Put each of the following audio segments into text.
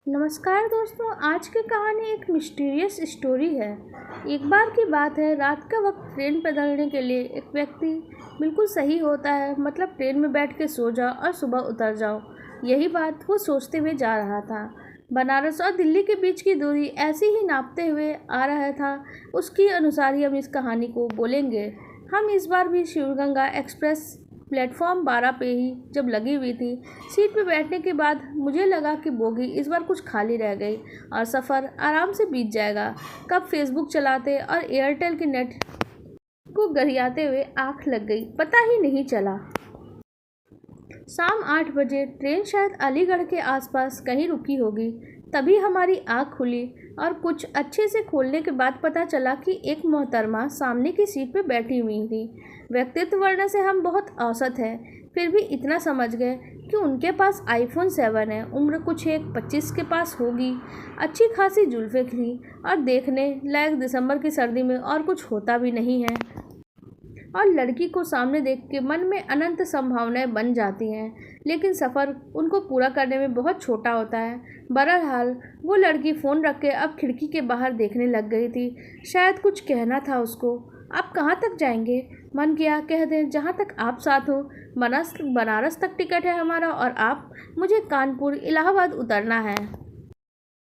नमस्कार दोस्तों, आज की कहानी एक मिस्टीरियस स्टोरी है। एक बार की बात है, रात का वक्त ट्रेन बदलने के लिए एक व्यक्ति बिल्कुल सही होता है। मतलब ट्रेन में बैठ के सो जाओ और सुबह उतर जाओ। यही बात वो सोचते हुए जा रहा था। बनारस और दिल्ली के बीच की दूरी ऐसे ही नापते हुए आ रहा था। उसकी अनुसार ही हम इस कहानी को बोलेंगे। हम इस बार भी शिवगंगा एक्सप्रेस प्लेटफॉर्म 12 पे ही जब लगी हुई थी। सीट पे बैठने के बाद मुझे लगा कि बोगी इस बार कुछ खाली रह गई और सफ़र आराम से बीत जाएगा। कब फेसबुक चलाते और एयरटेल के नेट को गरियाते हुए आँख लग गई, पता ही नहीं चला। शाम 8 बजे ट्रेन शायद अलीगढ़ के आसपास कहीं रुकी होगी। तभी हमारी आँख खुली और कुछ अच्छे से खोलने के बाद पता चला कि एक मोहतरमा सामने की सीट पर बैठी हुई थी। व्यक्तित्व वर्ण से हम बहुत औसत हैं, फिर भी इतना समझ गए कि उनके पास iPhone 7 है। उम्र कुछ 25 के पास होगी। अच्छी खासी जुल्फ़ें थी और देखने लायक दिसंबर की सर्दी में और कुछ होता भी नहीं है। और लड़की को सामने देख के मन में अनंत संभावनाएं बन जाती हैं, लेकिन सफ़र उनको पूरा करने में बहुत छोटा होता है। बहरहाल वो लड़की फ़ोन रख के अब खिड़की के बाहर देखने लग गई थी। शायद कुछ कहना था उसको। आप कहाँ तक जाएंगे? मन किया कह दें, जहाँ तक आप साथ हो। बनारस तक टिकट है हमारा और मुझे कानपुर इलाहाबाद उतरना है।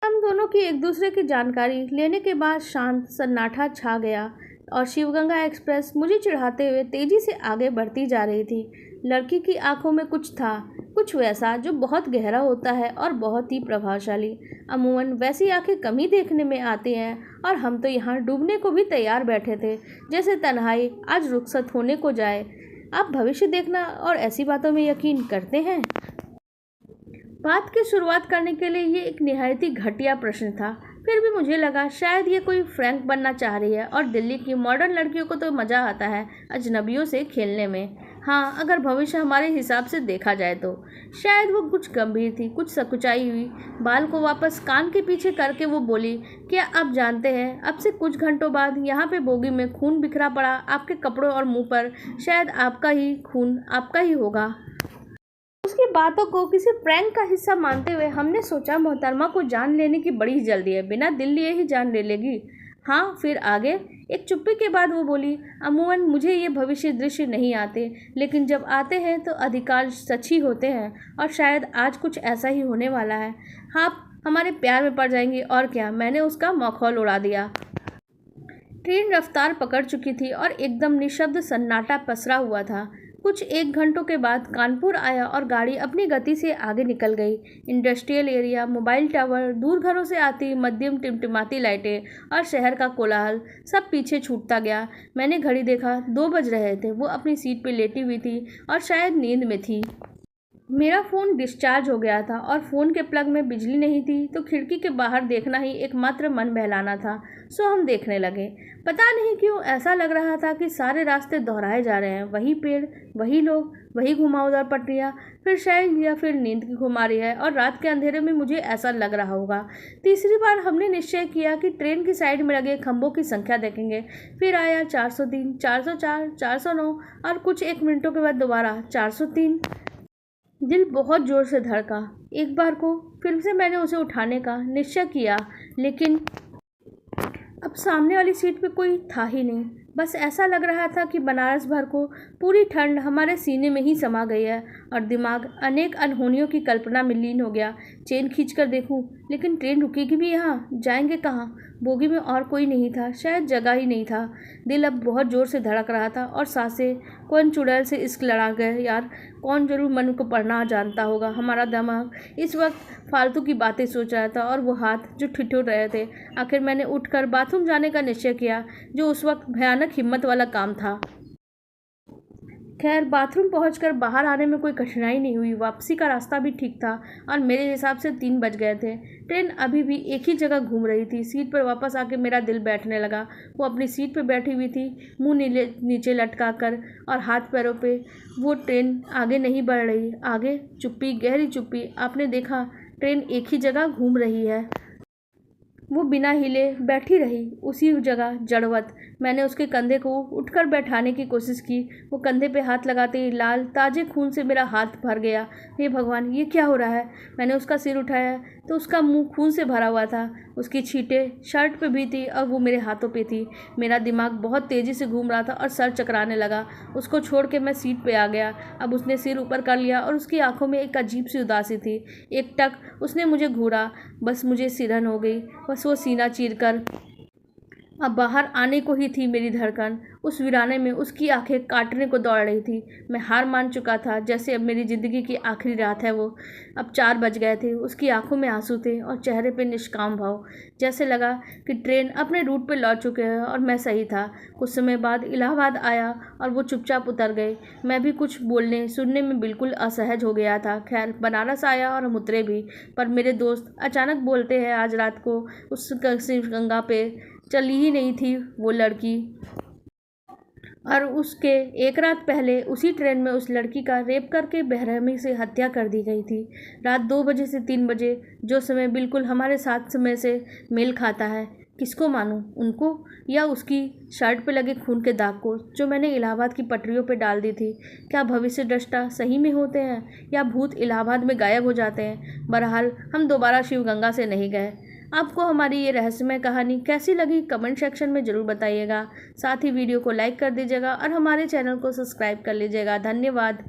हम दोनों की एक दूसरे की जानकारी लेने के बाद शांत सन्नाटा छा गया और शिवगंगा एक्सप्रेस मुझे चिढ़ाते हुए तेज़ी से आगे बढ़ती जा रही थी। लड़की की आंखों में कुछ था, कुछ वैसा जो बहुत गहरा होता है और बहुत ही प्रभावशाली। अमूमन वैसी आंखें कम ही देखने में आती हैं और हम तो यहाँ डूबने को भी तैयार बैठे थे, जैसे तन्हाई आज रुखसत होने को जाए। आप भविष्य देखना और ऐसी बातों में यकीन करते हैं? बात की शुरुआत करने के लिए ये एक निहायत ही घटिया प्रश्न था। फिर भी मुझे लगा शायद ये कोई फ्रैंक बनना चाह रही है और दिल्ली की मॉडर्न लड़कियों को तो मज़ा आता है अजनबियों से खेलने में। हाँ, अगर भविष्य हमारे हिसाब से देखा जाए तो। शायद वो कुछ गंभीर थी, कुछ सकुचाई हुई। बाल को वापस कान के पीछे करके वो बोली, क्या आप जानते हैं अब से कुछ घंटों बाद यहाँ पे बोगी में खून बिखरा पड़ा आपके कपड़ों और मुँह पर। शायद आपका ही खून आपका ही होगा। उसकी बातों को किसी प्रैंक का हिस्सा मानते हुए हमने सोचा मोहतरमा को जान लेने की बड़ी जल्दी है, बिना दिल लिए ही जान ले लेगी। हाँ, फिर आगे? एक चुप्पी के बाद वो बोली, अमूमन मुझे ये भविष्य दृश्य नहीं आते, लेकिन जब आते हैं तो अधिकांश सच ही होते हैं और शायद आज कुछ ऐसा ही होने वाला है। आप हमारे प्यार में पड़ जाएंगी और क्या। मैंने उसका मखौल उड़ा दिया। ट्रेन रफ्तार पकड़ चुकी थी और एकदम निशब्द सन्नाटा पसरा हुआ था। कुछ 1 घंटों के बाद कानपुर आया और गाड़ी अपनी गति से आगे निकल गई। इंडस्ट्रियल एरिया, मोबाइल टावर, दूर घरों से आती मध्यम टिमटिमाती लाइटें और शहर का कोलाहल सब पीछे छूटता गया। मैंने घड़ी देखा, 2 बज रहे थे। वो अपनी सीट पर लेटी हुई थी और शायद नींद में थी। मेरा फ़ोन डिस्चार्ज हो गया था और फ़ोन के प्लग में बिजली नहीं थी, तो खिड़की के बाहर देखना ही एकमात्र मन बहलाना था। सो हम देखने लगे। पता नहीं क्यों ऐसा लग रहा था कि सारे रास्ते दोहराए जा रहे हैं। वही पेड़, वही लोग, वही घुमावदार पटरियाँ। फिर शायद या फिर नींद की खुमारी है और रात के अंधेरे में मुझे ऐसा लग रहा होगा। तीसरी बार हमने निश्चय किया कि ट्रेन की साइड में लगे खंभों की संख्या देखेंगे। फिर आया 403, 404, 409 और कुछ 1 मिनटों के बाद दोबारा 403। दिल बहुत ज़ोर से धड़का। एक बार को फिर से मैंने उसे उठाने का निश्चय किया, लेकिन अब सामने वाली सीट पे कोई था ही नहीं। बस ऐसा लग रहा था कि बनारस भर को पूरी ठंड हमारे सीने में ही समा गई है और दिमाग अनेक अनहोनियों की कल्पना में लीन हो गया। चेन खींचकर देखूं, लेकिन ट्रेन रुकेगी भी यहाँ? जाएंगे कहाँ? बोगी में और कोई नहीं था, शायद जगह ही नहीं था। दिल अब बहुत ज़ोर से धड़क रहा था और सांसें कौन चुड़ैल से इश्क लड़ा गए यार। कौन जरूर मन को पढ़ना जानता होगा। हमारा दिमाग इस वक्त फालतू की बातें सोच रहा था और वो हाथ जो ठिठुर रहे थे। आखिर मैंने उठकर बाथरूम जाने का निश्चय किया, जो उस वक्त भयानक हिम्मत वाला काम था। खैर, बाथरूम पहुंचकर बाहर आने में कोई कठिनाई नहीं हुई। वापसी का रास्ता भी ठीक था और मेरे हिसाब से 3 बज गए थे। ट्रेन अभी भी एक ही जगह घूम रही थी। सीट पर वापस आके मेरा दिल बैठने लगा। वो अपनी सीट पर बैठी हुई थी, मुंह नीचे लटका कर और हाथ पैरों पे। वो ट्रेन आगे नहीं बढ़ रही। आगे चुप्पी, गहरी चुप्पी। आपने देखा, ट्रेन एक ही जगह घूम रही है। वो बिना हिले बैठी रही उसी जगह जड़वत। मैंने उसके कंधे को उठकर बैठाने की कोशिश की। वो कंधे पे हाथ लगाते ही लाल ताजे खून से मेरा हाथ भर गया। हे भगवान, ये क्या हो रहा है? मैंने उसका सिर उठाया। तो उसका मुंह खून से भरा हुआ था। उसकी छींटें शर्ट पे भी थी और वो मेरे हाथों पे थी। मेरा दिमाग बहुत तेज़ी से घूम रहा था और सर चकराने लगा। उसको छोड़ के मैं सीट पे आ गया। अब उसने सिर ऊपर कर लिया और उसकी आंखों में एक अजीब सी उदासी थी। एकटक उसने मुझे घूरा। बस मुझे सिरहन हो गई। बस वो सीना चीरकर अब बाहर आने को ही थी मेरी धड़कन। उस वीराने में उसकी आंखें काटने को दौड़ रही थी। मैं हार मान चुका था, जैसे अब मेरी ज़िंदगी की आखिरी रात है वो। अब 4 बज गए थे। उसकी आंखों में आंसू थे और चेहरे पे निष्काम भाव। जैसे लगा कि ट्रेन अपने रूट पे लौट चुके हैं और मैं सही था। कुछ समय बाद इलाहाबाद आया और वो चुपचाप उतर गए। मैं भी कुछ बोलने सुनने में बिल्कुल असहज हो गया था। खैर, बनारस आया और हम उतरे भी। पर मेरे दोस्त अचानक बोलते हैं आज रात को उस गंगा पे चली ही नहीं थी वो लड़की, और उसके एक रात पहले उसी ट्रेन में उस लड़की का रेप करके बेरहमी से हत्या कर दी गई थी। रात 2 बजे से 3 बजे, जो समय बिल्कुल हमारे साथ समय से मेल खाता है। किसको मानूं, उनको या उसकी शर्ट पे लगे खून के दाग को, जो मैंने इलाहाबाद की पटरियों पे डाल दी थी? क्या भविष्य दृष्टा सही में होते हैं या भूत इलाहाबाद में गायब हो जाते हैं? बहरहाल हम दोबारा शिवगंगा से नहीं गए। आपको हमारी ये रहस्यमय कहानी कैसी लगी कमेंट सेक्शन में ज़रूर बताइएगा। साथ ही वीडियो को लाइक कर दीजिएगा और हमारे चैनल को सब्सक्राइब कर लीजिएगा। धन्यवाद।